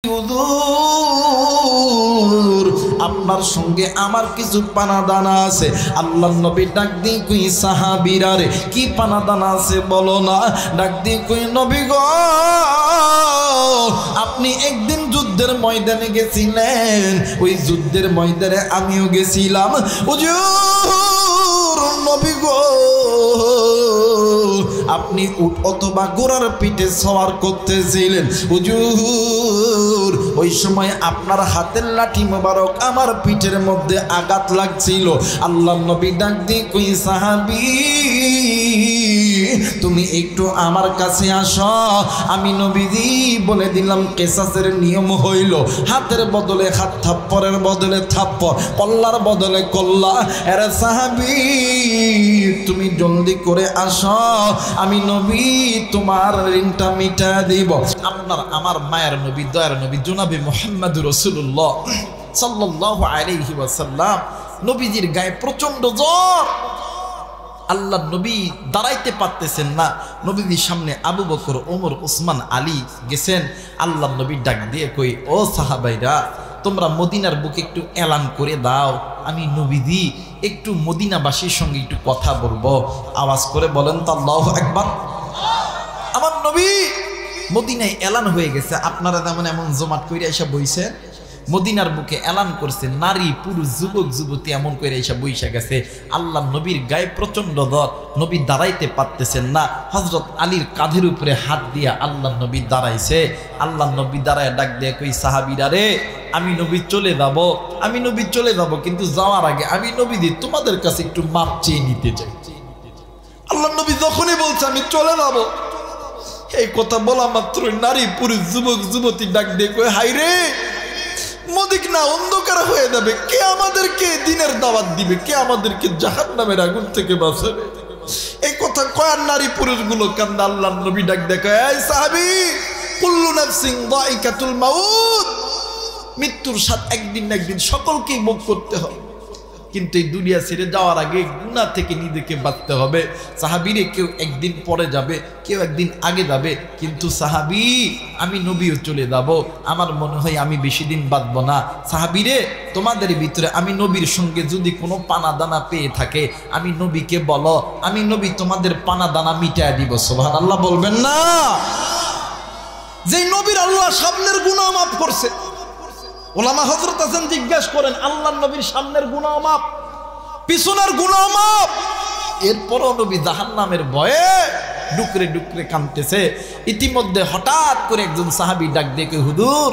হুজুর আপনার সঙ্গে আমার কিছু পানা দানা আছে। আল্লাহর নবী ডাক দিয়ে কই সাহাবীরা রে কি পানা দানা আছে বলো না। ডাক দিয়ে কই নবী গো আপনি একদিন যুদ্ধের ময়দানে গেছিলেন, ওই যুদ্ধের ময়দানে আমিও গেছিলাম। হুজুর নবী গো আপনি উট অথবা ঘোড়ার পিঠে সওয়ার করতেছিলেন। হুজুর ওই সময় আপনার হাতের লাঠি মোবারক আমার পিঠের মধ্যে আঘাত লাগছিল। আল্লাহর নবী ডাক দিয়ে কই সাহাবী তুমি একটু আমার কাছে আসো। আমি নবীজি বলে দিলাম কিসাসের নিয়ম হইল হাতের বদলে হাত, থাপ্পরের বদলে থাপ্পর, কল্লার বদলে কল্লা। আরে সাহাবী তুমি জলদি করে আসো, আমি নবী তোমার ঋণটা মিটা দিব। আপনার আমার মায়ের নবী দয়ার নবী জনাবে মুহাম্মদুর রাসূলুল্লাহ সাল্লাল্লাহু আলাইহি ওয়াসাল্লাম নবীজির গায়ে প্রচন্ড জ্বর। আল্লাহ নবী দাঁড়াইতে পারতেছেন না। নবীজির সামনে আবু বকর, ওমর, উসমান, আলী গেছেন। আল্লাহ নবী ডাক দিয়ে কই ও সাহাবাইরা তোমরা মদিনার বুকে একটু এলান করে দাও, আমি নবীজি একটু মদিনাবাসীর সঙ্গে একটু কথা বলবো। আওয়াজ করে বলেন তো আল্লাহু আকবার। আমার নবী মদিনায় এলান হয়ে গেছে। আপনারা যেমন এমন জমাট কইরা এসে বইছেন, মদিনার বুকে এলান করছে, নারী পুরুষ যুবক যুবতী এমন করে এসে বইসা গেছে। আল্লাহ নবীর গায়ে প্রচন্ড জ্বর, নবী দাঁড়াইতে পারতেছেন না। হযরত আলীর কাঁধের উপরে হাত দিয়া আল্লাহ নবী দাঁড়াইছে। আল্লাহ নবী দাঁড়ায় ডাক দিয়ে কই সাহাবীরা রে আমি নবী চলে যাব, আমি নবী চলে যাব, কিন্তু যাওয়ার আগে আমি নবীজি তোমাদের কাছে একটু মাপ চেয়ে নিতে চাই। আল্লাহ নবী যখনই বলছে আমি চলে যাব, এই কথা বলা মাত্র নারী পুরুষ যুবক যুবতী ডাক দিয়ে কই হাই রে মদিনা অন্ধকার হয়ে যাবে, কে আমাদেরকে দিনের দাওয়াত দিবে, কে আমাদেরকে জাহান্নামের আগুন থেকে বাঁচাবে। এই কথা কয়ার নারী পুরুষগুলো কান্দে। আল্লাহর নবী ডাক দেখে এই সাহাবী কুল্লু নাফসিন যায়িকাতুল মাউত, মৃত্যুর স্বাদ একদিন না একদিন সকলকেই ভোগ করতে হবে, কিন্তু এই দুনিয়া ছেড়ে যাওয়ার আগে গুনাহ থেকে নিজেকে বাঁচতে হবে। সাহাবীরে কেউ একদিন পরে যাবে, কেউ একদিন আগে যাবে, কিন্তু সাহাবী আমি নবীও চলে যাব, আমার মনে হয় আমি বেশি দিন বাঁচব না। সাহাবীরে তোমাদের ভিতরে আমি নবীর সঙ্গে যদি কোনো পানা দানা পেয়ে থাকে আমি নবীকে বলো, আমি নবী তোমাদের পানা দানা মিটায় দিব। সুবহানাল্লাহ বলবেন না? যেই নবীর আল্লাহ সামনের গুনাহ মাফ করছে। ওলামা হযরত আছেন জিজ্ঞাসা করেন আল্লাহর নবীর সামনের গুনাহ মাফ, পিছনের গুনাহ মাফ, এরপরও নবী জাহান্নামের ভয়ে ডুকরে ডুকরে কাঁদতেছে। ইতিমধ্যে হঠাৎ করে একজন সাহাবী ডাক দিয়ে কই হুজুর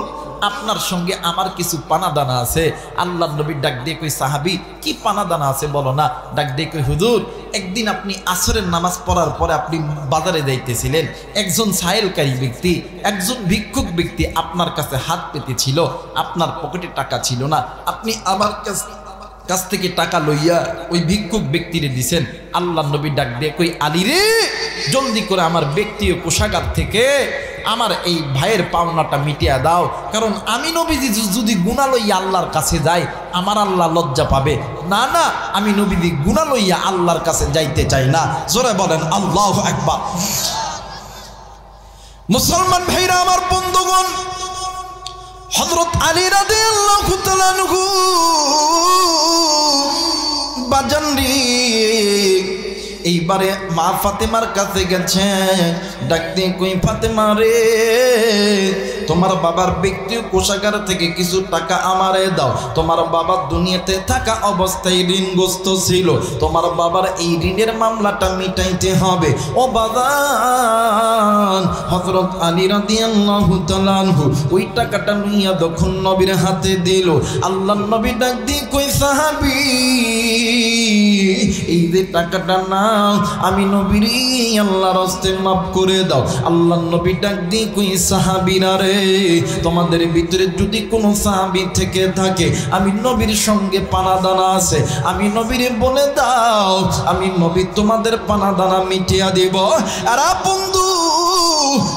আপনার সঙ্গে আমার কিছু পানা দানা আছে। আল্লাহর নবী ডাক দিয়ে কই সাহাবী কি পানা দানা আছে বলো না। ডাক দিয়ে কই হুজুর একদিন আপনি আসরের নামাজ পড়ার পরে আপনি বাজারে যাইতেছিলেন, একজন সায়েলকারী ব্যক্তি, একজন ভিক্ষুক ব্যক্তি আপনার কাছে হাত পেতেছিল, আপনার পকেটে টাকা ছিল না, আপনি আমার কাছ থেকে টাকা লইয়া ওই ভিক্ষুক ব্যক্তিরে দিছেন। আল্লাহর নবী ডাক দিয়ে কই আলী রে জলদি করে আমার ব্যক্তিগত কোষাগার থেকে আমার এই ভাইয়ের পাওনাটা মিটিয়ে দাও, কারণ আমি নবীজি যদি গুনাহ লইয়া আল্লাহর কাছে যাই আমার আল্লাহ লজ্জা পাবে। না না আমি নবীজি গুনাহ লইয়া আল্লাহর কাছে যাইতে চাই না। জোরে বলেন আল্লাহু আকবার। মুসলমান ভাইরা আমার বন্ধুগণ, হযরত আলী রাদিয়াল্লাহু তাআলা আনহু বাজান রে এইবারে মা ফাতেমার কাছে গেছে, ডাক দিয়ে কই ফাতেমা রে তোমার বাবার ব্যক্তিগত কোষাগার থেকে কিছু টাকা আমারে দাও। তোমার বাবা দুনিয়াতে থাকা অবস্থায় ঋণগ্রস্ত ছিল, তোমার বাবার এই ঋণের মামলাটা মিটাইতে হবে। ও বাজান হযরত আলী রাদিয়াল্লাহু তাআলা আনহু ওই টাকাটা নিয়ে যখন নবীর হাতে দিল, আল্লাহর নবী ডাক দিয়ে কই সাহাবী এই যে টাকাটা না আমি নবীর আল্লাহর হস্তে মাফ করে দাও। আল্লাহর নবী ডাক দিয়ে কই সাহাবীরা রে তোমাদের ভিতরে যদি কোনো সাহাবী থেকে থাকে আমি নবীর সঙ্গে পানা দানা আছে, আমি নবীরে বলে দাও, আমি নবী তোমাদের পানা দানা মিটিয়ে দেব। আর বন্ধু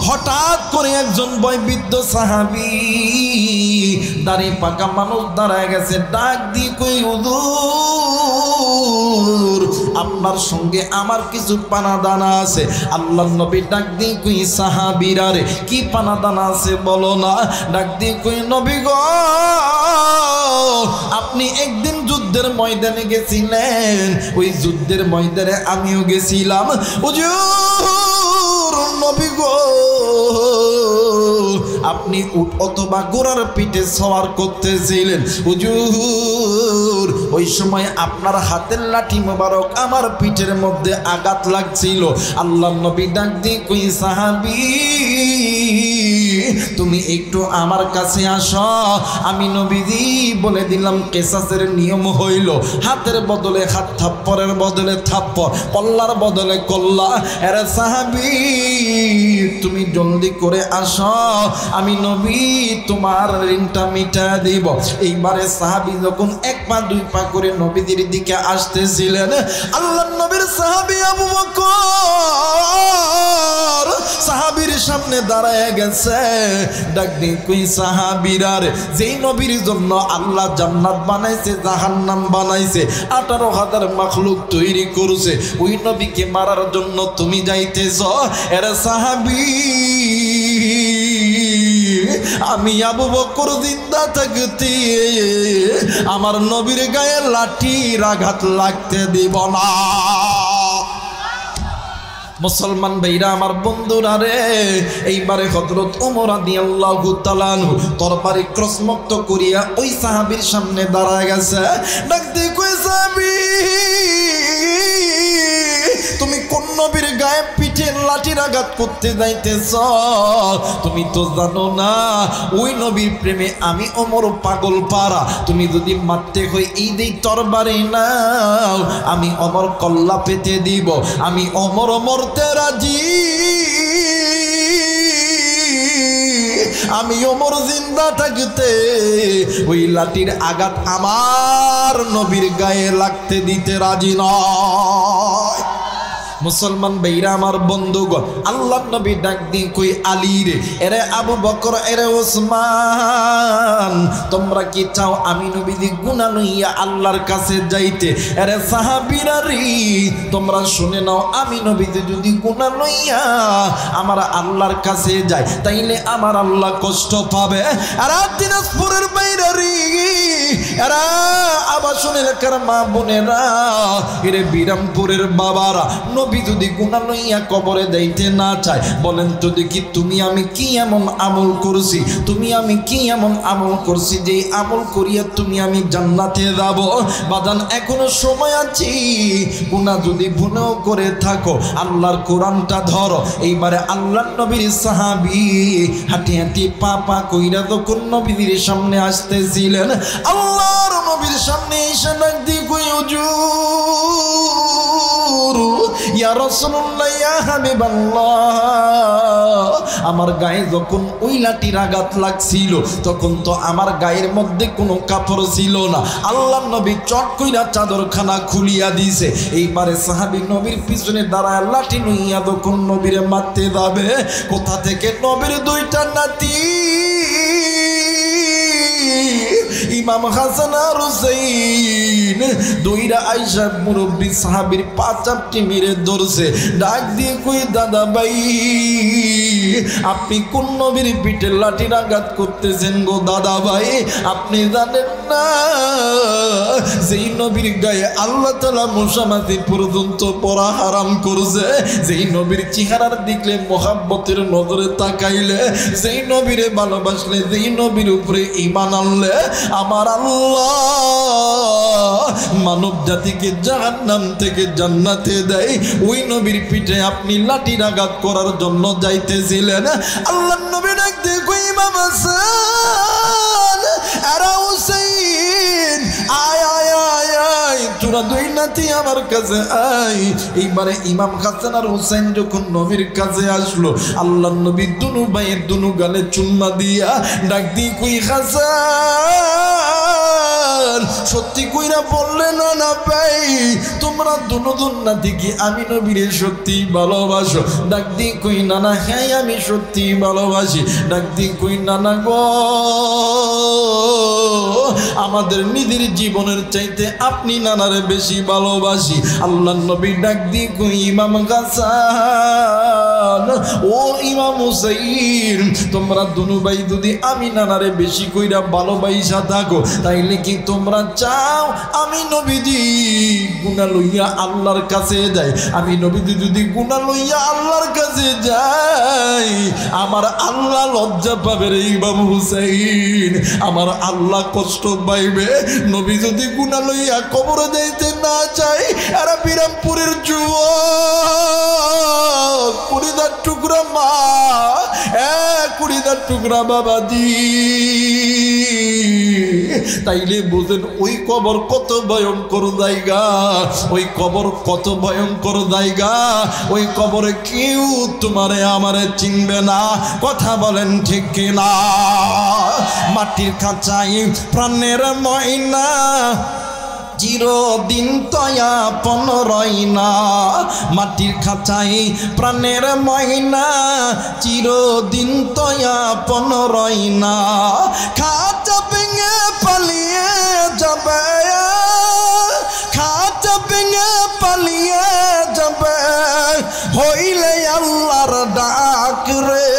হঠাৎ করে একজন বয়োবৃদ্ধ সাহাবী দাড়ি পাকা মানুষ দাঁড়ায় গেছে, ডাক দিয়ে কই হুজুর আপনার সঙ্গে আমার কিছু পানা দানা আছে। আল্লাহর নবী ডাক দিয়ে কই সাহাবীরা রে কি পানা দানা আছে বলো না। ডাক দিয়ে কই নবী গো আপনি একদিন যুদ্ধের ময়দানে গেছিলেন, ওই যুদ্ধের ময়দানে আমিও গেছিলাম। হুজুর নবী গো আপনি উট অথবা ঘোড়ার পিঠে সওয়ার করতেছিলেন। হুজুর ওই সময় আপনার হাতের লাঠি মোবারক আমার পিঠের মধ্যে আঘাত লাগছিল। আল্লাহর নবী ডাক দিয়ে কই সাহাবী তুমি একটু আমার কাছে আসো। আমি নবীজি বলে দিলাম কেসাসের নিয়ম হইল হাতের বদলে হাত, থাপ্পরের বদলে থাপ্পর, কল্লার বদলে কল্লা। এরা সাহাবী তুমি জলদি করে আসো, আমি নবী তোমার ঋণটা মিটা দিব। এইবারে সাহাবী যখন এক পা দুই পা করে নবীদের দিকে আসতেছিলেন, আল্লাহর নবীর সাহাবী আবু বকর সাহাবীর সামনে দাঁড়ায় গেছে। ডাক দিয়ে কই সাহাবীরা রে যেই নবীর জন্য আল্লাহ জান্নাত বানাইছে জাহান্নাম বানাইছে 18,000 মাখলুক তৈরি করছে, ওই নবীকে মারার জন্য তুমি যাইতেছ। এরা সাহাবী আমি আবু বকর জিন্দা থাকতে আমার নবীর গায়ে লাঠির আঘাত লাগতে দিব না। মুসলমান ভাইরা আমার বন্ধুরা রে এইবারে হযরত ওমর রাদিয়াল্লাহু তাআলা আনহু তরবারি ক্রসমুক্ত করিয়া ওই সাহাবীর সামনে দাঁড়ায় গেছে। ডাক দিয়ে কই সাহাবী তুমি কোন নবীর গায়ে পিঠে লাঠির আঘাত করতে যাইতেছ? তুমি তো জানো না ওই নবীর প্রেমে আমি ওমর পাগল পারা। তুমি যদি মারতে হই এই দেই তরবারি নাও, আমি ওমর কল্লা পেতে দিব। আমি ওমর মরতে রাজি, আমি ওমর জিন্দা থাকতে ওই লাঠির আঘাত আমার নবীর গায়ে লাগতে দিতে রাজি নয়। মুসলমান ভাইরা আমার বন্ধুগণ আল্লাহর নবী ডাক দিয়ে কই আলী রে এরে আবু বকর এরে ওসমান তোমরা কি চাও আমি নবীজি গুনাহ লইয়া আল্লাহর কাছে যাইতে? এরে সাহাবীরা রে তোমরা শুনে নাও, আমি নবীজি যদি গুনাহ লইয়া আমার আল্লাহর কাছে যাই তাইলে আমার আল্লাহ কষ্ট পাবে। আর দিনাজপুরের বাইরে রে এরা আবাসন এলাকার মা বোনেরা এরে বিরামপুরের বাবারা নবী যদি গুনাহ লইয়া কবরে যাইতে না চায় বলেন তো দেখি তুমি আমি কি এমন আমল করছি, তুমি আমি কি এমন আমল করছি যে আমল করিয়া তুমি আমি জান্নাতে যাব? বাজান এখনো সময় আছে, গুনাহ যদি ভুলেও করে থাকো আল্লাহর কোরআনটা ধরো। এইবারে আল্লাহর নবীর সাহাবী হাঁটি হাঁটি পা পা কইরা যখন নবীর সামনে আসতেছিলেন আল্লাহর নবীর সামনে এসে ডাক দিয়ে কই হুজুর ইয়া রাসূলুল্লাহ ইয়া হাবিবাল্লাহ আমার গায়ে যখন ওই লাঠির আঘাত লাগছিল তখন তো আমার গায়ের মধ্যে কোনো কাপড় ছিল না। আল্লাহর নবী চট কইরা চাদরখানা খুলিয়া দিয়েছে। এইবারে সাহাবী নবীর পিছনে দাঁড়ায় লাঠি লইয়া যখন নবীরে মারতে যাবে কোথা থেকে নবীর দুইটা নাতি ইমাম হাসান আর হুসাইন দুইরা আয়েশা মুরব্বী সাহাবীর পা চাপটি মেরে ধরছে। ডাক দিয়ে কই দাদা ভাই আপনি কোন নবীর পিঠে লাঠির আঘাত করতেছেন গো দাদা ভাই? আপনি জানেন না যেই নবীর গায়ে আল্লাহ তাআলা মুসামাতি পর্যন্ত পড়া হারাম করছে, যেই নবীর চেহারার দিকে মোহাব্বতের নজরে তাকাইলে, যেই নবীরে ভালোবাসলে, যেই নবীর উপরে ঈমান আনলে আমার আল্লাহ মানব জাতিকে জাহান্নাম থেকে জান্নাতে দেয়। ওই নবীর পিঠে আপনি লাঠির আঘাত করার জন্য যাইতেছিলেন। আল্লাহর নবী ডাক দিয়ে কই ইমাম হাসান আর হুসাইন আয় আয় আয় আয় তোরা দুই নাতি আমার কাছে আয়। এইবারে ইমাম হাসান আর হুসাইন যখন নবীর কাছে আসলো আল্লাহর নবী দুনু ভাইয়ের দুনু গালে চুম্মা দিয়া ডাক দিয়ে কই হাসান সত্যি কইরা বললে না না ভাই তোমরা দুনু নাতি কি আমি নবীরে সত্যি ভালোবাসো? ডাক দিয়ে কই না না হ্যাঁ আমি সত্যি ভালোবাসি। ডাক দিয়ে কই না না গো আমাদের নিজের জীবনের চাইতে আপনি নানারে বেশি ভালোবাসি। আল্লাহর নবী ডাক দিয়ে কই ইমাম হাসান ও ইমাম হুসাইন তোমরা দুনু ভাই যদি আমি নানারে বেশি কইরা ভালোবাসা থাকো তাইলে কি তোমরা চাও আমি নবীজি গুনাহ লইয়া আল্লাহর কাছে যাই? আমি নবীজি যদি গুনাহ লইয়া আল্লাহর কাছে যাই আমার আল্লাহ লজ্জা পাবে রে ইমাম হুসাইন, আমার আল্লাহ কষ্ট পাইবে। নবী যদি গুনাহ লইয়া কবরে যাইতে না চাই এরা বিরামপুরের যুবক কুড়িদার টুকরা মা কুড়িদার টুকরা বাবাজি তাইলে বুঝেন ওই কবর কত ভয়ঙ্কর জায়গা, ওই কবর কত ভয়ঙ্কর জায়গা। ওই কবরে কেউ তোমারে আমারে চিনবে না, কথা বলেন ঠিক কিনা? মাটির খাঁচাই প্রাণের ময়না চিরদিন তয়াপন রয় না, মাটির খাঁচাই প্রাণের ময়না চিরদিন তয়াপন রয় না। খাঁচা ভেঙে পালিয়ে যাবে, খাঁচা ভেঙে পালিয়ে যাবে হইলে আল্লাহর ডাক রে।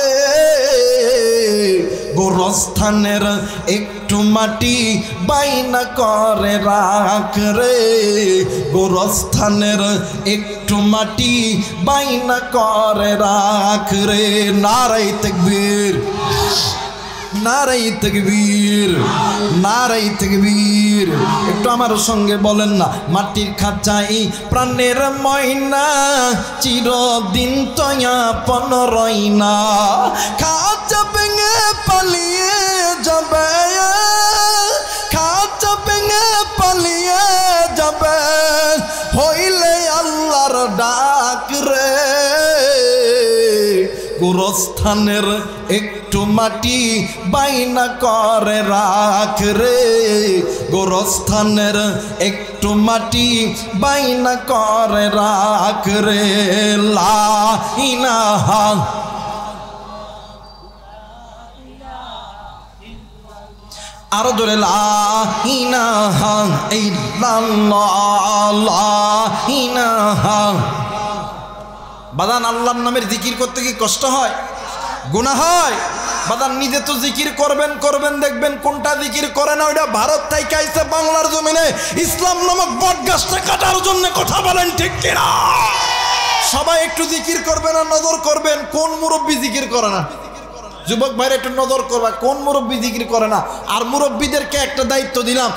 গোরস্থানের একটু মাটি বাইনা করে রাখ রে, গোরস্থানের একটু মাটি বাইনা করে রাখ রে। নারাই তাকবীর, নারাই তাকবীর, নারাই তাকবীর। একটু আমার সঙ্গে বলেন না, মাটির খাঁচাই প্রাণের ময়না চিরদিন তয়াপন রয় না। খাঁচা ভেঙে পালিয়ে যাবে, খাঁচা ভেঙে পালিয়ে যাবে হইলে আল্লাহর ডাক রে। গোরস্থানের একটু মাটি বাইনা করে রাখ রে, গোরস্থানের একটু মাটি বাইনা করে রাখ রে। লা ইলাহা আরো ধরে লা ইলাহা ইল্লাল্লাহ, লা ইলাহা। বাদান আল্লাহর নামের জিকির করতে কি কষ্ট হয়, গুনাহ হয়? বাদান নিজে তো জিকির করবেন করবেন দেখবেন কোনটা জিকির করে না ওইটা ভারত থেকে আইছে বাংলার জমিনে ইসলাম নামক বট গাছটা কাটার জন্য, কথা বলেন ঠিক কিনা? সবাই একটু জিকির করবেন আর নজর করবেন কোন মুরব্বী জিকির করে না। যুবক ভাইরা একটু নজর করবা কোন মুরব্বী জিকির করে না। আর মুরব্বীদেরকে একটা দায়িত্ব দিলাম,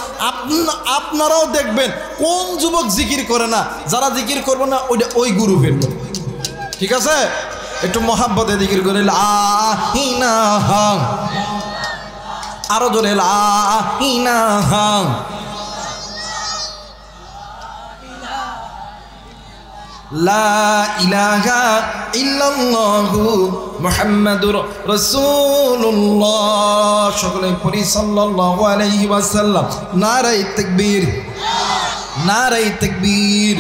আপনারাও দেখবেন কোন যুবক জিকির করে না। যারা জিকির করবে না ওইটা ওই গ্রুপের লোক, ঠিক আছে? একটু মহাব্বতে জিকির করে লা ইলাহা, আরো জোরে লা ইলাহা। লা ইলাহা ইল্লাল্লাহু মুহাম্মাদুর রাসূলুল্লাহ। সকলে পড়ি সাল্লাল্লাহু আলাইহি ওয়াসাল্লাম। নারায়ে তাকবীর, নারায়ে তাকবীর।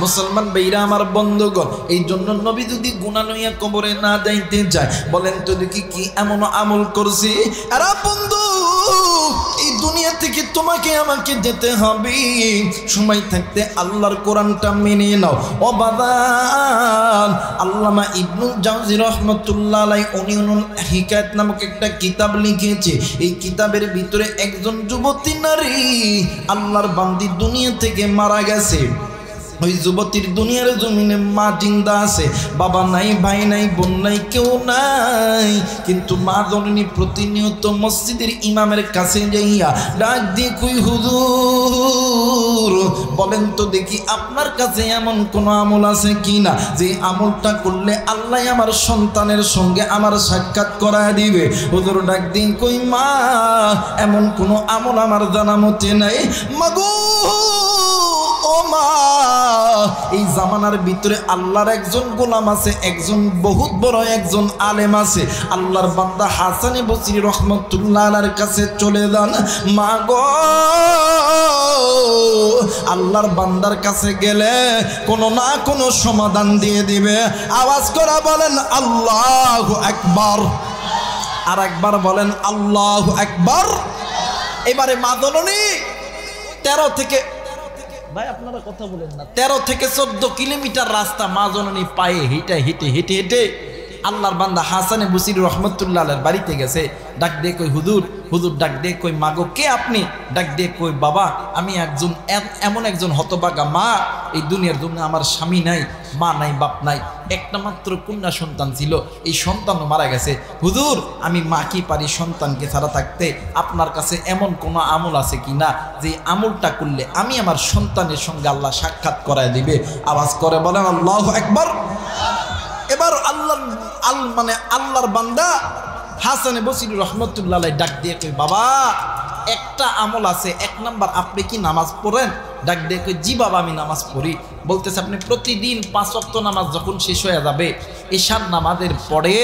মুসলমান ভাইরা আমার বন্ধুগণ, এই জন্য নবী যদি গুনাহ লইয়া কবরে না যাইতে যায় বলেন তো দেখি কি এমন আমল করছি? আরে বন্ধু এই দুনিয়া থেকে তোমাকে আমাকে যেতে হবে, সময় থাকতে আল্লাহর কোরআনটা মেনে নাও। ও বাদান আল্লামা ইবনুল জাওজি রাহমাতুল্লাহ আলাইহি উনিউনুল হিকায়াত নামক একটা কিতাব লিখেছে। এই কিতাবের ভিতরে একজন যুবতী নারী আল্লাহর বান্দি দুনিয়া থেকে মারা গেছে। ওই যুবতীর দুনিয়ার জমিনে মা জিন্দা আছে, বাবা নাই, ভাই নাই, বোন নাই, কেউ নাই, কিন্তু মা জননী প্রতিনিয়ত মসজিদের ইমামের কাছে যাইয়া ডাক দিয়ে কই হুজুর বলেন তো দেখি আপনার কাছে এমন কোন আমল আছে কিনা যে আমলটা করলে আল্লাহ আমার সন্তানের সঙ্গে আমার সাক্ষাৎ করায় দিবে। হুজুর ডাক দিয়ে কই মা এমন কোন আমল আমার জানা মতে নাই। মাগো ও মা এই জামানার ভিতরে আল্লাহর একজন গোলাম আছে, একজন বহুত বড় একজন আলেম আছে, আল্লাহর বান্দা হাসান বসরি রহমতুল্লাহ আলাইহির কাছে চলে যান। মা গো আল্লাহর বান্দার কাছে গেলে কোনো না কোনো সমাধান দিয়ে দিবে। আওয়াজ করে বলেন আল্লাহু আকবার, আর একবার বলেন আল্লাহু আকবার। এবারে মা জননী 13 থেকে ভাই আপনারা কথা বলেন না 13 থেকে 14 কিলোমিটার রাস্তা মা জননী পায়ে হেঁটে হেঁটে হেঁটে হেঁটে আল্লাহর বান্দা হাসানে বসরি রহমতুল্লাহ আলাইহির বাড়িতে গেছে। ডাক দিয়ে কই হুজুর, হুজুর ডাক দিয়ে কই মাগো কে আপনি? ডাক দিয়ে কই বাবা আমি একজন এমন একজন হতভাগা মা, এই দুনিয়ার জন্য আমার স্বামী নাই, মা নাই, বাপ নাই, একটা মাত্র কন্যা সন্তান ছিল, এই সন্তানও মারা গেছে। হুজুর আমি মা কি পারি সন্তানকে ছাড়া থাকতে? আপনার কাছে এমন কোনো আমল আছে কি না যে আমলটা করলে আমি আমার সন্তানের সঙ্গে আল্লাহ সাক্ষাৎ করায় দিবে? আওয়াজ করে বলেন আল্লাহু আকবার। এবার আল্লাহর বান্দা হাসানে বসরি রহমতুল্লাহ আলাইহি ডাক দিয়ে কই বাবা একটা আমল আছে, 1 নাম্বার আপনি কি নামাজ পড়েন? ডাক দিয়ে কই জি বাবা আমি নামাজ পড়ি। বলতেছে আপনি প্রতিদিন 5 ওয়াক্ত নামাজ যখন শেষ হয়ে যাবে এশার নামাজের পরে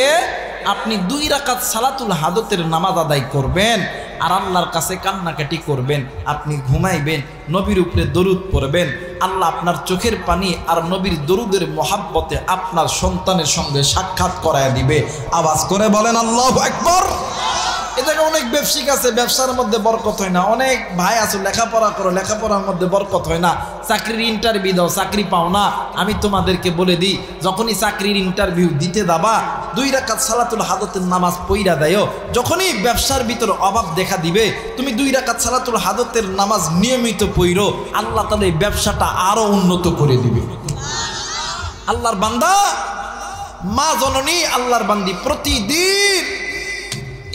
আপনি 2 রাকাত সালাতুল হাজতের নামাজ আদায় করবেন আর আল্লাহর কাছে কান্নাকাটি করবেন, আপনি ঘুমাইবেন, নবীর উপরে দরুদ পড়বেন, আল্লাহ আপনার চোখের পানি আর নবীর দরুদের মহাব্বতে আপনার সন্তানের সঙ্গে সাক্ষাৎ করায় দিবে। আওয়াজ করে বলেন আল্লাহু আকবার। এটাকে অনেক ব্যবসায়িক আছে, ব্যবসার মধ্যে বরকত হয় না। অনেক ভাই আছে লেখাপড়া করো, লেখাপড়ার মধ্যে বরকত হয় না। চাকরির ইন্টারভিউ দাও, চাকরি পাও না। আমি তোমাদেরকে বলে দিই যখনই চাকরির ইন্টারভিউ দিতে যাবা 2 রাকাত সালাতুল হাজতের নামাজ পইরা দেও। যখনই ব্যবসার ভিতর অভাব দেখা দিবে তুমি 2 রাকাত সালাতুল হাজতের নামাজ নিয়মিত পইরো, আল্লাহ তাআলা এই ব্যবসাটা আরো উন্নত করে দিবে। আল্লাহর বান্দা মা জননী আল্লাহর বান্দি প্রতিদিন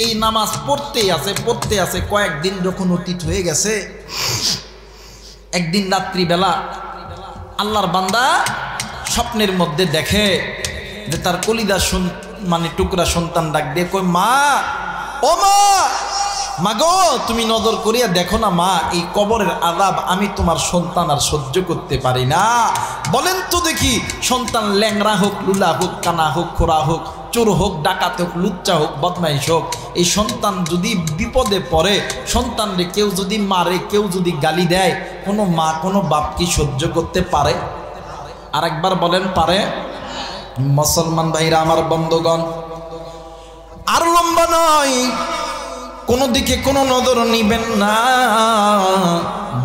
এই নামাজ পড়তে আছে। কয়েকদিন যখন অতীত হয়ে গেছে, একদিন রাত্রিবেলা আল্লাহর বান্দা স্বপ্নের মধ্যে দেখে যে তার কলিদা টুকরা সন্তান ডাক দিয়ে কই মা, ও মা, মাগো তুমি নজর করিয়া দেখো না মা, এই কবরের আযাব আমি তোমার সন্তান আর সহ্য করতে পারি না। বলেন তো দেখি, সন্তান ল্যাংড়া হোক, লুলা হোক, কানা হোক, খোড়া হোক, চোর হোক, ডাকাত হোক, লুচ্চা হোক, বদমাইশ হোক, এই সন্তান যদি বিপদে পড়ে, সন্তানরে কেউ যদি মারে, কেউ যদি গালি দেয়, কোনো মা কোনো বাপ কি সহ্য করতে পারে? আরেকবার বলেন পারে? মুসলমান ভাইরা আমার বন্ধুগণ, আর লম্বা নয়, কোনো দিকে কোনো নজর নিবেন না।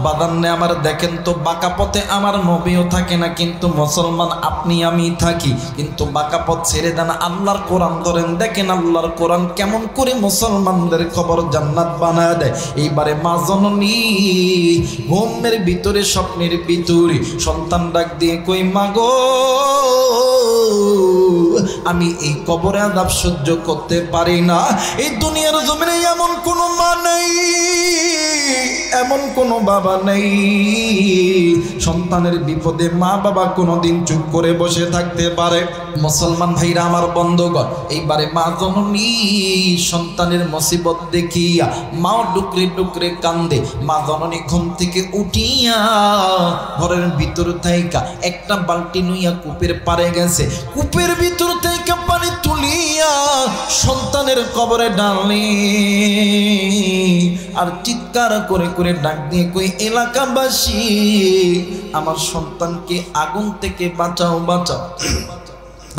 বাদান্নে আমার দেখেন তো বাঁকা পথে আমার নবীও থাকে না, কিন্তু মুসলমান আপনি আমি থাকি। কিন্তু বাঁকা পথ ছেড়ে দেন, আল্লাহর কোরআন ধরেন, দেখেন আল্লাহর কোরআন কেমন করে মুসলমানদের খবর জান্নাত বানায় দেয়। এইবারে মা জননী ঘুমের ভিতরে, স্বপ্নের ভিতরে সন্তান ডাক দিয়ে কই মা গো, আমি এই কবরে আযাব সহ্য করতে পারি না। এই দুনিয়ার জমিনে এমন কোনো মা নেই, এমন কোনো বাবা নেই, সন্তানের বিপদে মা বাবা কোনোদিন চুপ করে বসে থাকতে পারে। মুসলমান ভাইরা আমার বন্ধুগণ, এইবারে মা জননী সন্তানের মুসিবত দেখিয়া মাও ডুকরে ডুকরে কান্দে। মা জননী ঘুম থেকে উঠিয়া ঘরের ভিতর থেকে একটা বালতি নইয়া কূপের পাড়ে গেছে, কূপের ভিতর থেকে পানি তুলিয়া সন্তানের কবরে ডালে আর চিৎকার করে করে ডাক দিয়ে কই এলাকাবাসী, আমার সন্তানকে আগুন থেকে বাঁচাও, বাঁচাও।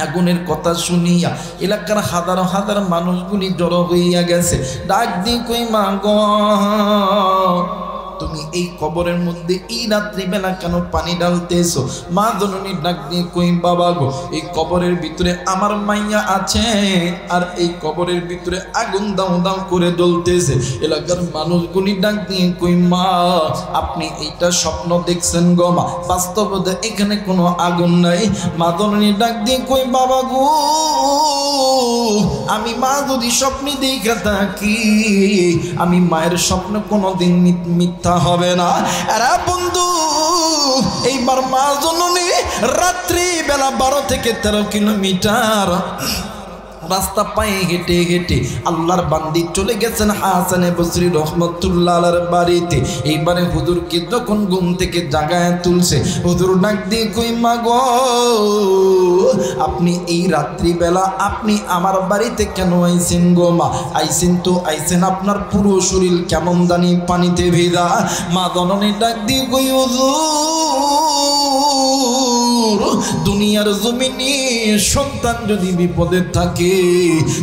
আগুনের কথা শুনিয়া এলাকার হাজার হাজার মানুষগুলি জড়ো হইয়া গেছে। ডাক দিয়ে কই মা গো, তুমি এই কবরের মধ্যে এই রাত্রিবেলা কেন পানি ঢালতেছো? মা জননী ডাক দিয়ে কই বাবা গো, এই কবরের ভিতরে আমার মাইয়া আছে আর এই কবরের ভিতরে আগুন দাও দাও করে জ্বলতেছে। এলাকার মানুষগুলি ডাক দিয়ে কই মা, আপনি এইটা স্বপ্ন দেখছেন গো মা, বাস্তবে এখানে কোনো আগুন নাই। মা জননী ডাক দিয়ে কই বাবা গো, আমি মা যদি স্বপ্নে দেখে থাকি, আমি মায়ের স্বপ্ন কোনোদিন মিথ্যা হবে না। আরে বন্ধু, এইবার মা জননী রাত্রি বেলা 12 থেকে 13 কিলোমিটার রাস্তা পায়ে হেঁটে হেঁটে আল্লাহর বান্দি চলে গেছেন হাসানে বসরি রহমতুল্লাহ আলাইহির বাড়িতে। এইবারে হুজুরকে যখন ঘুম থেকে জাগায় তুলছে, হুজুর ডাক দিয়ে কই মা গো, আপনি এই রাত্রিবেলা আপনি আমার বাড়িতে কেন আইছেন গো মা? আইছেন তো আইছেন, আপনার পুরো শরীর কেমন জানি পানিতে ভেজা। মা জননী ডাক দিয়ে কই হুজুর, দুনিয়ার জমিনে সন্তান যদি বিপদে থাকে,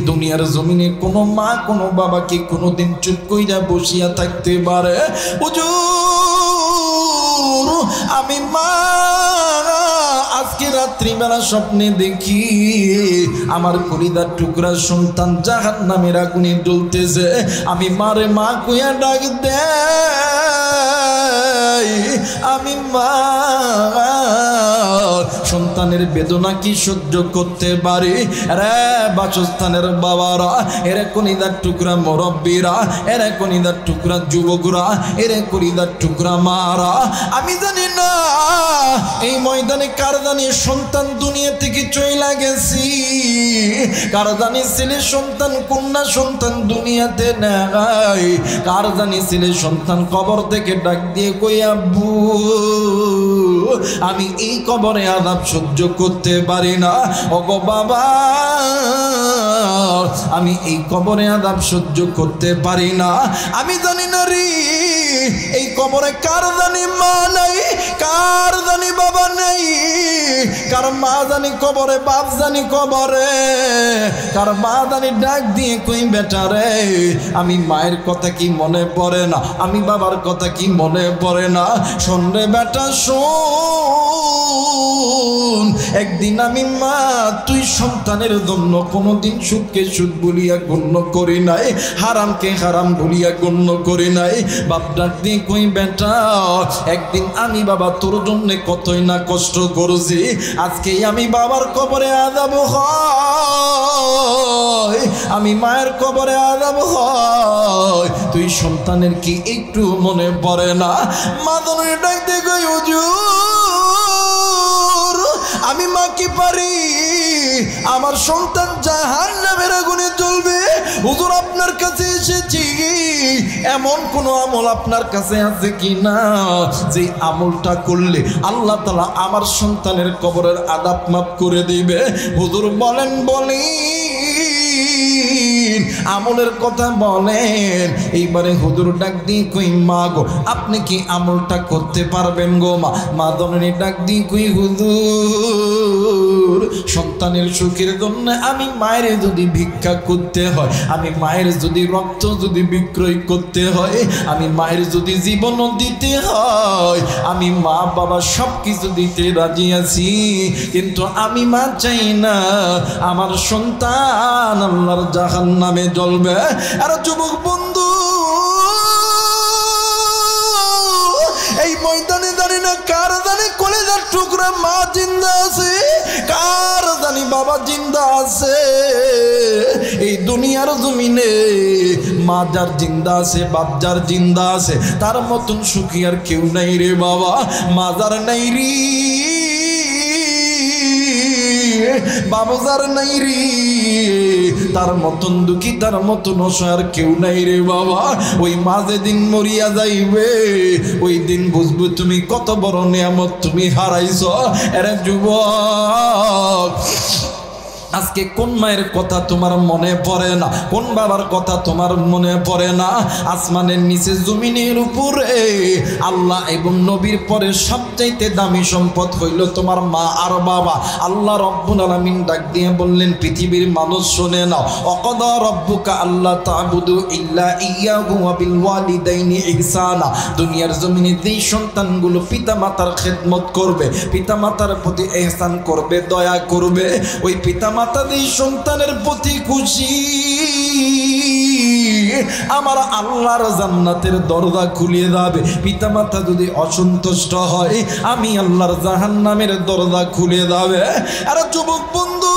দুনিয়ার জমিনে কোনো মা কোনো বাবাকে কোনোদিন চুপ কইরা বসিয়া থাকতে পারে? হুজুর আমি মা আজকে রাত্রিবেলা স্বপ্নে দেখি আমার কলিজার টুকরা সন্তান জাহান্নামের আগুনে জ্বলতেছে। আমি মারে মা কইয়া ডাক দেই, আমি মা সন্তানের বেদনা কি সহ্য করতে পারি রে? বাসস্থানের বাবারা, এরে কলিজার টুকরা মুরব্বীরা, এরে কলিজার টুকরা যুবকরা, এরে কলিজার টুকরা মারা, আমি জানি না এই ময়দানে কার জানি সন্তান দুনিয়া থেকে চইলা গেছি, কার জানি ছেলে সন্তান কন্যা সন্তান দুনিয়াতে নাই, কার জানি ছেলে সন্তান কবর থেকে ডাক দিয়ে কই আব্বু আমি এই কবরে আযাব সহ্য করতে পারি না, ওগো বাবা আমি এই কবরে আযাব সহ্য করতে পারি না। আমি জানি না রে এই কবরে কার জানি মা নাই, কার জানি বাবা নাই, কার মা জানি কবরে, বাপ জানি কবরে, কার মা জানি ডাক দিয়ে কই বেটা রে আমি মায়ের কথা কি মনে পড়ে না, আমি বাবার কথা কি মনে পড়ে না? শোন রে বেটা শোন, একদিন আমি মা তুই সন্তানের জন্য কোনোদিন সুখকে সুখ বলিয়া গণ্য করি নাই, হারামকে হারাম বলিয়া গণ্য করি নাই। বাপ ডাক দিয়ে কই বেটা একদিন আমি বাবা তোর জন্য কতই না কষ্ট করছি, আজকে আমি বাবার কবরে আযাব হয়, আমি মায়ের কবরে আযাব হয়, তুই সন্তানের কি একটু মনে পড়ে না? মা দনে ডাক দিয়ে কই হুজুর আমি মা কি পারি আমার সন্তান জাহান্নামের আগুনে জ্বলবে? হুজুর আপনার কাছে এসেছি, এমন কোন আমল আপনার কাছে আছে কি না যে আমলটা করলে আল্লাহ তাআলা আমার সন্তানের কবরের আযাব মাফ করে দিবে? হুজুর বলেন আমলের কথা বলেন। এইবারে হুজুর ডাক দিয়ে কই মা গো আপনি কি আমলটা করতে পারবেন গো? মা দননি ডাক দিয়ে কই হুজুর সন্তানের সুখের জন্য আমি মায়ের যদি ভিক্ষা করতে হয়, আমি মায়ের যদি রক্ত যদি বিক্রয় করতে হয়, আমি মায়ের যদি জীবনও দিতে হয়, আমি মা বাবা সব কিছু দিতে রাজি আছি, কিন্তু আমি মা চাই না আমার সন্তান আল্লাহর জাহান্নামে জ্বলবে। আর যুবক বন্ধু এই ময়দানে জানি না কার জানি কলেজার টুকরা মা জিন্দা আছে, কার জানি বাবা জিন্দা আছে। এই দুনিয়ার জমিনে মা যার জিন্দা আছে, বাপ যার জিন্দা আছে, তার মতন সুখী আর কেউ নাই রে বাবা। মা যার নাই রে, বাবুজার নাই রে, তার মতন দুঃখী তার মতন অসহায় কেউ নাই রে বাবা। ওই মা যেদিন মরিয়া যাইবে ওই দিন বুঝবো তুমি কত বড় নিয়ামত তুমি হারাইছ। এরে যুবক আজকে কোন মায়ের কথা তোমার মনে পড়ে না, কোন বাবার কথা তোমার মনে পড়ে না? আসমানের নিচে জমিনের উপরে আল্লাহ এবং নবীর পরে সবচাইতে দামি সম্পদ হইল তোমার মা আর বাবা। আল্লাহ রব্বুল আলামিন ডাক দিয়ে বললেন পৃথিবীর মানুষ শুনে নাও, অকদা রব্বুকা আল্লাহ তা'বুদু ইল্লা ইয়্যাহু ওয়া বিল ওয়ালিদাইনি ইহসানা। দুনিয়ার জমিনে যেই সন্তানগুলো পিতামাতার খেদমত করবে, পিতামাতার প্রতি ইহসান করবে, দয়া করবে, ওই পিতামাতা এই সন্তানের প্রতি খুশি, আমার আল্লাহর জান্নাতের দরজা খুলে যাবে। পিতামাতা যদি অসন্তুষ্ট হয় আমি আল্লাহর জাহান্নামের দরজা খুলে যাবে। আর যুবক বন্ধু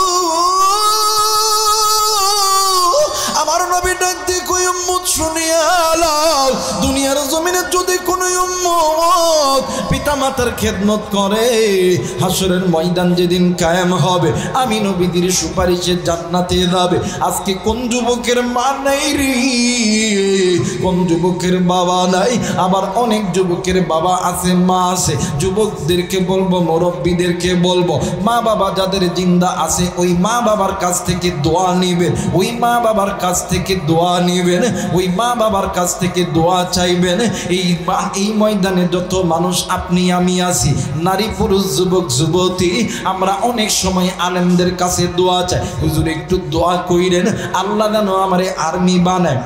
আমার নবী ডাক দিয়ে কই উম্মত শুনিয়া লাও, দুনিয়ার জমিনে যদি কোনো উম্মত পিতামাতার খেদমত করে হাসরের ময়দান যেদিন কায়েম হবে আমি নবীদের সুপারিশে জান্নাতে যাবে। আজকে কোন যুবকের মা নাই রে, কোন যুবকের বাবা নাই? আবার অনেক যুবকের বাবা আছে, মা আছে। যুবকদেরকে বলবো, মুরব্বীদেরকে বলবো, মা বাবা যাদের জিন্দা আছে ওই মা বাবার কাছ থেকে দোয়া নিবেন, ওই মা বাবার কাছ থেকে দোয়া নিবেন, ওই মা বাবার কাছ থেকে দোয়া চাইবেন। এই ময়দানে যত মানুষ আপনি আমি আছি, নারী পুরুষ যুবক যুবতী, আমরা অনেক সময় আলেমদের কাছে দোয়া চাই, হুজুর একটু দোয়া কইরেন, আল্লাহ যেন আমারে আর্মি বানায়,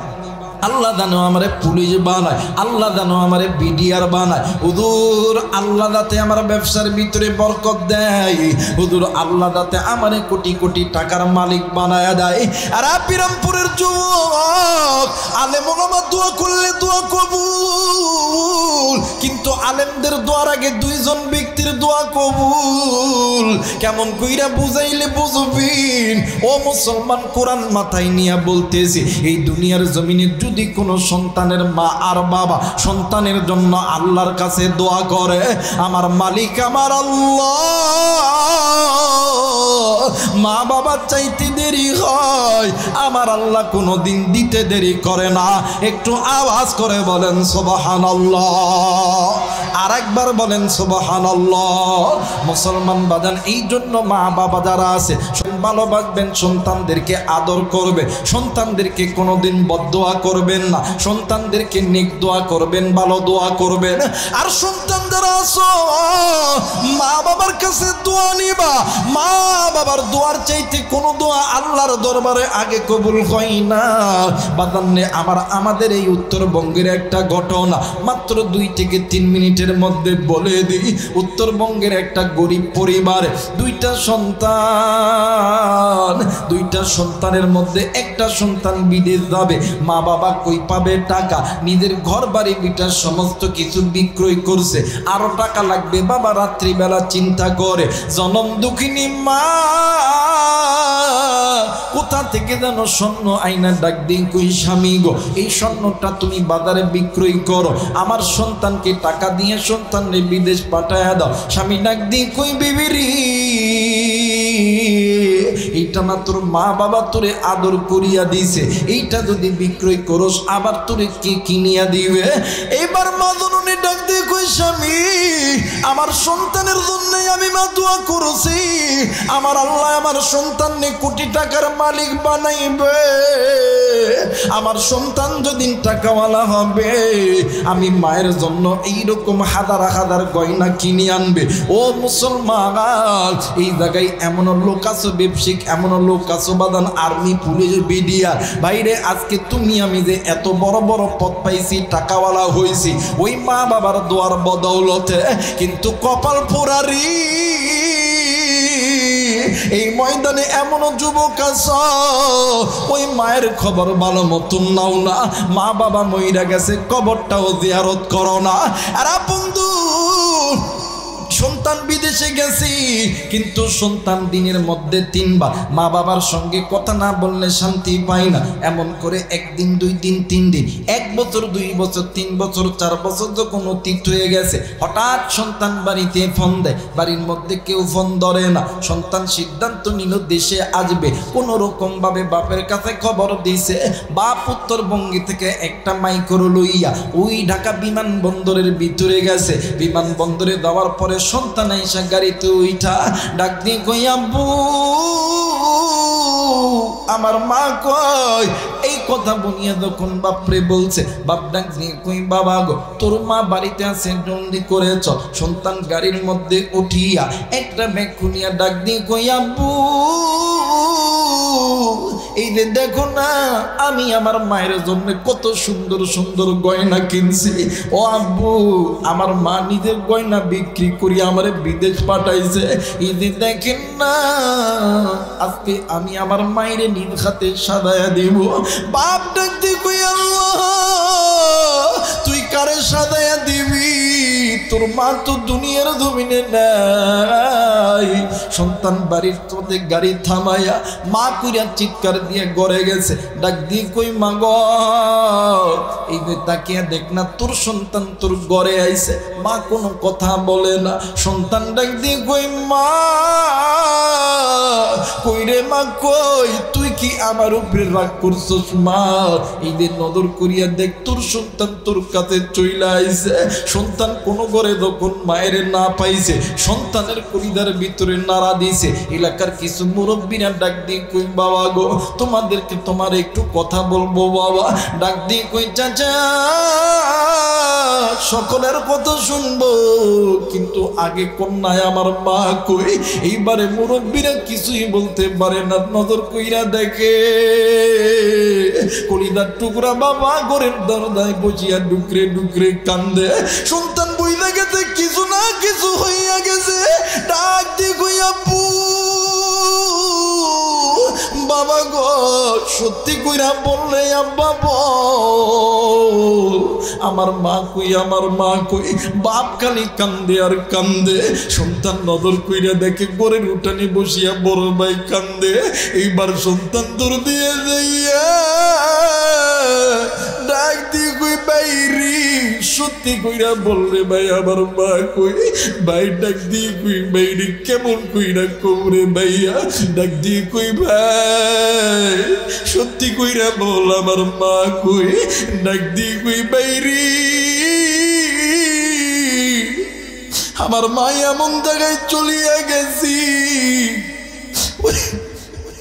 আল্লাহ জানো আমারে পুলিশ বানায়, আল্লাহ জানো আমারে বিডিআর বানায়, হুজুর আল্লাহ যাতে আমার ব্যবসার ভিতরে বরকত দেয়, হুজুর আল্লাহ যাতে আমারে কোটি কোটি টাকার মালিক বানায় দেয়। আর বিরামপুরের যুবক, আলেম ওলামা দোয়া করলে দোয়া কবুল, কিন্তু আলেমদের দোয়ার আগে দুইজন ব্যক্তির দোয়া কবুল। কেমন কইরা বুঝাইলে বুঝবিন ও মুসলমান? কোরআন মাথায় নিয়ে বলতেছি, এই দুনিয়ার জমিনে যদি কোনো সন্তানের মা আর বাবা সন্তানের জন্য আল্লাহর কাছে দোয়া করে, আমার মালিক আমার আল্লাহ মা বাবার চাইতে দেরি হয়, আমার আল্লাহ কোনো দিন দিতে দেরি করে না। একটু আওয়াজ করে বলেন সুবহানাল্লাহ, আর একবার বলেন সুবহানাল্লাহ। মুসলমান বাজান, এই জন্য মা বাবা যারা আছে ভালোবাসবেন, সন্তানদেরকে আদর করবে, সন্তানদেরকে কোনোদিন বদদোয়া করবেন না, সন্তানদেরকে নেক দোয়া করবেন, ভালো দোয়া করবেন। আর সন্তান যারা আছো মা বাবার কাছে দোয়া নিবা, মা বাবার দোয়ার চাইতে কোনো দোয়া আল্লাহর দরবারে আগে কবুল হয় না। বাদান্নে আমাদের এই উত্তরবঙ্গের একটা ঘটনা মাত্র 2 থেকে 3 মিনিটের মধ্যে বলে দিই। উত্তরবঙ্গের একটা গরিব পরিবারে দুইটা সন্তানের মধ্যে একটা সন্তান বিদেশ যাবে, মা বাবা কই পাবে টাকা? নিজের ঘর বাড়ি বিটার সমস্ত কিছু বিক্রয় করছে, আরো টাকা লাগবে। বাবা রাত্রিবেলা চিন্তা করে, জনম দুঃখিনী মা কোথা থেকে যেন স্বর্ণ আইনা ডাক দিন, কই স্বামী গো এই স্বর্ণটা তুমি বাজারে বিক্রয় করো, আমার সন্তানকে টাকা দিয়ে সন্তানরে বিদেশ পাঠায় দাও। স্বামী ডাক দিন, কই বিবিরি এইটা না তোর মা বাবা তোরে আদর করিয়া দিছে, এইটা যদি বিক্রয় করস আবার তোরে কে কিনিয়া দিবে? এইবার মা জননী ডাক দিয়ে কই স্বামী আমার সন্তানের জন্য আমি মা দোয়া করছি, আমার আল্লাহ আমার সন্তানকে কোটি টাকার মালিক বানাইবে। আমার সন্তান যদি টাকাওয়ালা হবে, আমি মায়ের জন্য এইরকম হাজার হাজার গয়না কিনে আনবে। ও মুসলমান, এই জায়গায় এমন লোক আছো ব্যবসায়িক, এমন লোক আছো বাদান আর্মি পুলিশ বিডিআর, বাইরে আজকে তুমি আমি যে এত বড় বড় পদ পাইছি, টাকাওয়ালা হয়েছি ওই মা বাবার দোয়ার বদৌলতে। কিন্তু কপাল পোড়ারি এই ময়দানে এমন যুবক আছে ওই মায়ের খবর ভালো মতন নাও না, মা বাবা মইরা গেছে কবরটাও জিয়ারত করো না। আর বন্ধু, সন্তান বিদেশে গেছি কিন্তু সন্তান দিনের মধ্যে 3 বার মা বাবার সঙ্গে কথা না বললে শান্তি পায় না। এমন করে 1 দিন 2 দিন 3 দিন 1 বছর 2 বছর 3 বছর 4 বছর যখন অতীত হয়ে গেছে, হঠাৎ সন্তান বাড়িতে ফোন দেয়, বাড়ির মধ্যে কেউ ফোন ধরে না। সন্তান সিদ্ধান্ত নিল দেশে আসবে, কোনো রকম ভাবে বাপের কাছে খবর দিয়েছে। বাপ উত্তরবঙ্গে থেকে একটা মাইক্রো লইয়া ওই ঢাকা বিমানবন্দরের ভিতরে গেছে। বিমানবন্দরে যাওয়ার পরে সন্তান আইসা গাড়িতে উঠা ডাক দিয়ে কই আব্বু আমার মা কই? এই কথা বনিয়া যখন বাপরে বলছে, বাপ ডাক দিয়ে কই বাবা গো তোর মা বাড়িতে আছে, জলদি করে চল। সন্তান গাড়ির মধ্যে উঠিয়া একটা ব্যাগ খুলিয়া ডাক দিয়ে কই আব্বু এই যে দেখো না আমি আমার মায়ের জন্য কত সুন্দর সুন্দর গয়না কিনছি। ও আব্বু আমার মা নিজের গয়না বিক্রি করি আমারে বিদেশ পাঠাইছে। এই যে দেখেন না আজকে আমি আমার মায়ের নিজ হাতে সাজায়া দিব। বাপ ডাকতে কই আল্লাহ তুই কারে সাজায়া দিবি? তোর মা তো দুনিয়ার জমিনে নাই। সন্তান বাড়ির তোদের গাড়ি থামাইয়া মা কইরা চিৎকার দিয়ে ঘরে গেছে। ডাক দিয়ে কই মা গো, এই যে তাকিয়া দেখ না তোর সন্তান তোর ঘরে আইছে। মা কোনো কথা বলে না। সন্তান ডাক দিয়ে কই মা, কই রে মা কই, তুই কি আমার উপরে রাগ করছস মা? এই যে নজর করিয়া দেখ তোর সন্তান তোর কাছে চইলা আইছে। সন্তান কোন ঘরে যখন মায়ের না পাইছে সন্তানের কলিজার ভিতরে নাড়া দিয়েছে। এলাকার কিছু মুরব্বীরা ডাক দিয়ে কই বাবা গো, তোমাদেরকে তোমার একটু কথা বলবো বাবা। ডাক দিয়ে কই চাচা, সকলের কথা শুনবো কিন্তু আগে কন্যায় আমার মা কই। এইবারে মুরব্বীরা কিছুই বলতে পারে না, নজর কইরা দেখে কলিজার টুকরা বাবা ঘরের দরজায় বসিয়া ডুকরে ডুকরে কান্দে। সন্তান বইলা গেছে, কিছু না কিছু হইয়া গেছে। ডাক দিয়ে কই আব্বু, বাবা গো সত্যি কইরা বললে আব্বা বল, আমার মা কই, আমার মা কই। বাপ খালি কান্দে আর কান্দে। সন্তান নজর কইরা দেখে ঘরের উঠানে বসিয়া বড় ভাই কান্দে। এইবার সন্তান তোর দিয়ে যাইয়া ডাক দিয়ে কই বাইরি, সত্যি কইরা বললে ভাই আমার মা কই। ভাই ডাক দিয়ে কই বাইরি, কেমন কইরা কবরে ভাইয়া। ডাক দিয়ে কই ভাই সত্যি কইরা বল আমার মা কই। ডাক দিয়ে কই বাইরি, আমার মা এমন জায়গায় চলিয়া গেছি,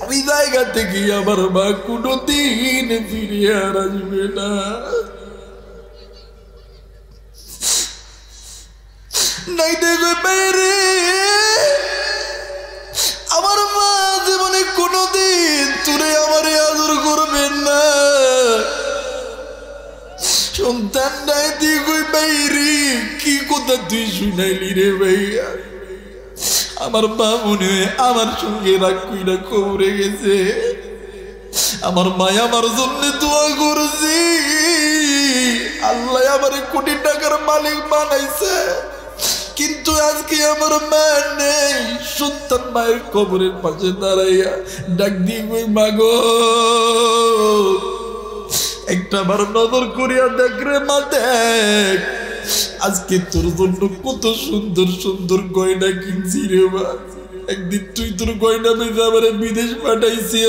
ওই জায়গা থেকে আমার মা কোনদিন ফিরে আর আসবে না। নাই দেখো বাইরে, আমার মা জীবনে কোনদিন তুলে আমার আদর করবেন না। সন্তান নাই দিয়ে কই বাইরে, কি কথা তুই শুনাইলি রে ভাইয়া? আমার মা মনে হয় আমার সঙ্গে রাগ কইরা কবরে গেছে। আমার মা আমার জন্য দোয়া করছি, আল্লাহ আমার কোটি টাকার মালিক বানাইছে, কিন্তু আজকে আমার মা নেই। সন্তান মায়ের কবরের পাশে দাঁড়াইয়া ডাক দিয়ে কই মা গো, একটা বার নজর করিয়া দেখ রে মা, দেখ আজকে তোর জন্য কত সুন্দর সুন্দর গয়না কিনছি রে মা। একদিন তুই তোর গয়না বেঁধে আমার বিদেশ পাঠাইছি,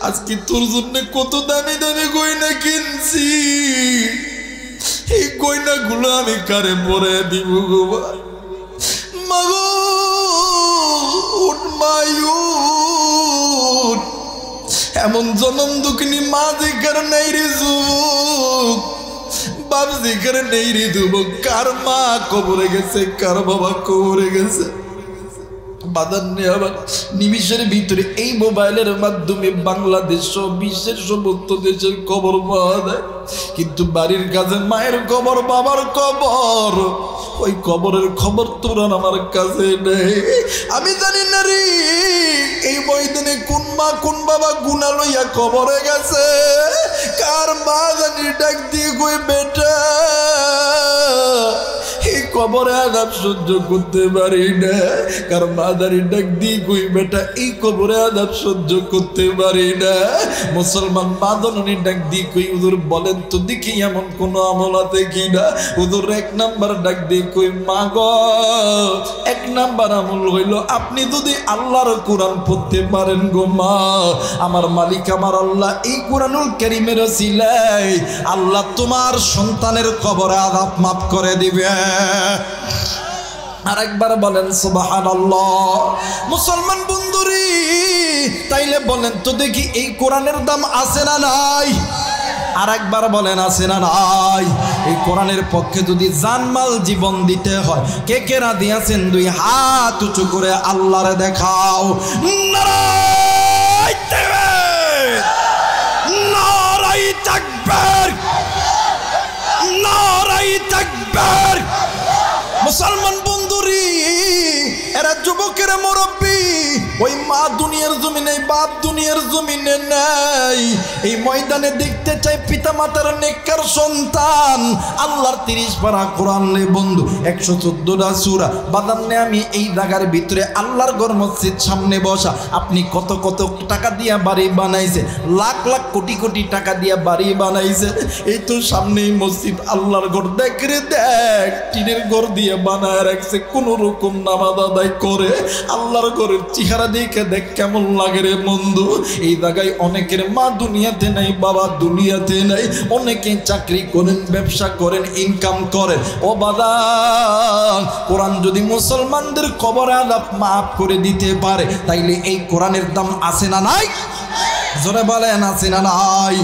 আজকে তোর জন্য কত দামি দামি গয়না কিনছি। এই গয়না গুলো আমি কারে পরে দিব গো মা গো? উঠ মায়ুর, এমন জনম দুঃখিনী মা যেখার নেই রে যুবক, বাপ যেখানে নেই রে যুবক। কার মা কবরে গেছে, কার বাবা কবরে গেছে। বাদান আবার নিমিষের ভিতরে এই মোবাইলের মাধ্যমে বাংলাদেশ সহ বিশ্বের সমস্ত দেশের খবর পাওয়া যায়, কিন্তু বাড়ির কাছে মায়ের কবর, বাবার কবর, ওই কবরের খবর তোর আমার কাছে নেই। আমি জানি না রে এই ময়দানে কোন মা কোন বাবা গুনা লইয়া কবরে গেছে। কার মা জানি ডাক দিয়ে কই বেটা, এই কবরে আঘাত সহ্য করতে পারি না। কার মা জানি ডাক দিয়ে কই বেটা, এই কবরে আঘাত সহ্য করতে পারি না। মুসলমান মা জননী ডাক দিয়ে কই হুজুর বলেন তো দেখি এমন কোন আমল আছে কিনা। হুজুর এক নাম্বার ডাক দিয়ে কই মা গো, এক নাম্বার আমল হইল আপনি যদি আল্লাহর কোরআন পড়তে পারেন গো মা, আমার মালিক আমার আল্লাহ এই কোরআনুল কারীমের ওসিলায় আল্লাহ তোমার সন্তানের কবরে আযাব মাফ করে দিবে। আরেকবার বলেন সুবহানাল্লাহ। মুসলমান বন্ধুরি, তাইলে বলেন তো দেখি এই কোরআনের দাম আছে না নাই? আরেকবার বলেন আছে না নাই? এই কোরআনের পক্ষে যদি জানমাল জীবন দিতে হয়, কে কে রাজি আছেন? দুই হাত উঁচু করে আল্লাহরে দেখাও। নারায়ে তাকবীর, নারায়ে তাকবীর, নারায়ে তাকবীর। মুসলমান বন্ধুরি, এরা যুবকের মুরব্বী, ওই মা দুনিয়ার জমিনে, বাপ দুনিয়ার জমিনে নেই। এই ময়দানে দেখতে চাই পিতা মাতার নেককার সন্তান। আল্লাহর 30 পারা কোরআন রে বন্ধু, 114টা সূরা বাদান্নে। আমি এই জায়গার ভিতরে আল্লাহর ঘর মসজিদ সামনে বসা, আপনি কত কত টাকা দিয়া বাড়ি বানাইছে, লাখ লাখ কোটি কোটি টাকা দিয়া বাড়ি বানাইছে। এই তো সামনেই মসজিদ, আল্লাহর ঘর দেখ রে দেখ, টিনের ঘর দিয়ে বানায় রাখছে, কোন রকম নামাজ আদায় করে। আল্লাহর ঘরের চেহারা দেখে দেখ কেমন লাগে রে বন্ধু। এই জায়গায় অনেকের মা দুনিয়াতে নাই, বাবা দুনিয়াতে নাই, অনেকে চাকরি করেন, ব্যবসা করেন, ইনকাম করেন। ও বাবা, কোরআন যদি মুসলমানদের কবর আযাব মাফ করে দিতে পারে, তাইলে এই কোরআনের দাম আছে না নাই? জোরে বলেন আছে না নাই?